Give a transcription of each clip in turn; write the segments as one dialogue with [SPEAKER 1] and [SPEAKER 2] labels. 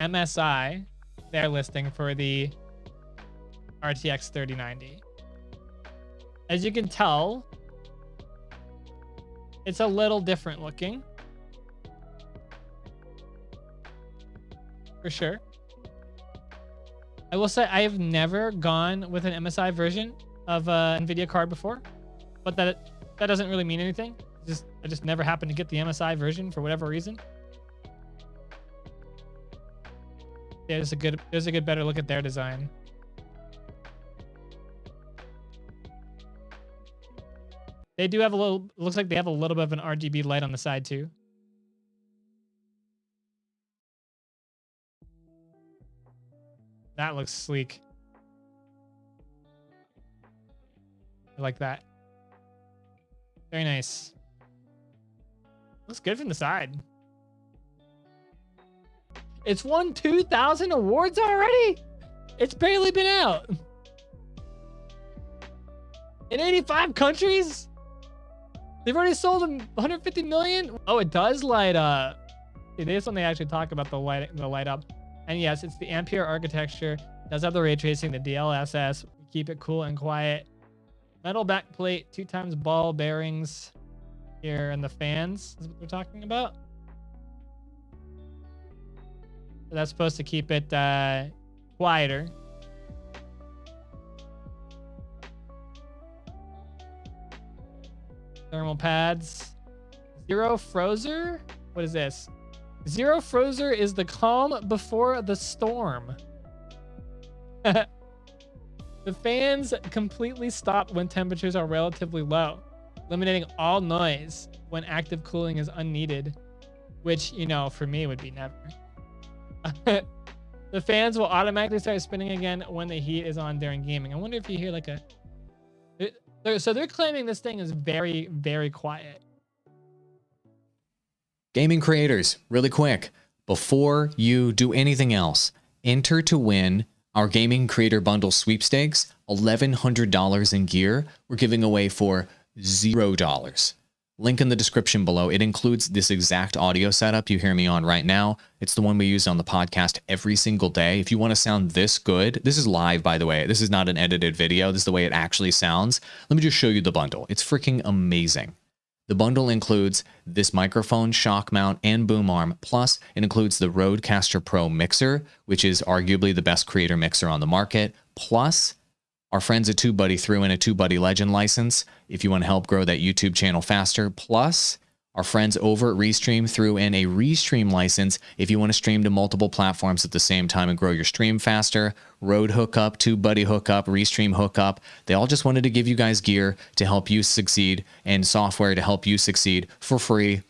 [SPEAKER 1] MSI, their listing for the RTX 3090. As you can tell, it's a little different looking. For sure. I will say I have never gone with an MSI version of a NVIDIA card before, but that doesn't really mean anything. I just never happened to get the MSI version for whatever reason. Yeah, there's a good better look at their design. They do have a little, looks like they have a little bit of an RGB light on the side too. That looks sleek. I like that. Very nice. Looks good from the side. It's won 2,000 awards already? It's barely been out. In 85 countries? They've already sold 150 million? Oh, it does light up. See, this one they actually talk about the light up. And yes, it's the Ampere architecture. It does have the ray tracing, the DLSS. Keep it cool and quiet. Metal backplate, 2x ball bearings here, and the fans is what we're talking about. So that's supposed to keep it quieter. Thermal pads. Zero Frozer? What is this? Zero Frozer is the calm before the storm. The fans completely stop when temperatures are relatively low, eliminating all noise when active cooling is unneeded, which, you know, for me would be never. The fans will automatically start spinning again when the heat is on during gaming. I wonder if you hear like a... So they're claiming this thing is very, very quiet.
[SPEAKER 2] Gaming creators, really quick, before you do anything else, enter to win our Gaming Creator Bundle sweepstakes, $1,100 in gear. We're giving away for $0. Link in the description below. It includes this exact audio setup you hear me on right now. It's the one we use on the podcast every single day. If you want to sound this good, this is live, by the way. This is not an edited video. This is the way it actually sounds. Let me just show you the bundle. It's freaking amazing. The bundle includes this microphone, shock mount, and boom arm. Plus, it includes the Rodecaster Pro mixer, which is arguably the best creator mixer on the market. Plus, our friends at TubeBuddy threw in a TubeBuddy Legend license if you want to help grow that YouTube channel faster. Plus, our friends over at Restream threw in a Restream license if you want to stream to multiple platforms at the same time and grow your stream faster. Rode hookup, TubeBuddy hookup, Restream hookup. They all just wanted to give you guys gear to help you succeed and software to help you succeed for free.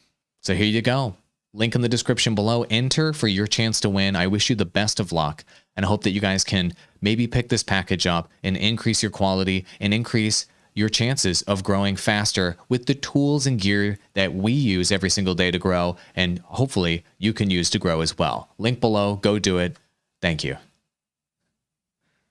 [SPEAKER 2] So here you go. Link in the description below. Enter for your chance to win. I wish you the best of luck, and I hope that you guys can maybe pick this package up and increase your quality and increase your chances of growing faster with the tools and gear that we use every single day to grow, and hopefully you can use to grow as well. Link below. Go do it. Thank you.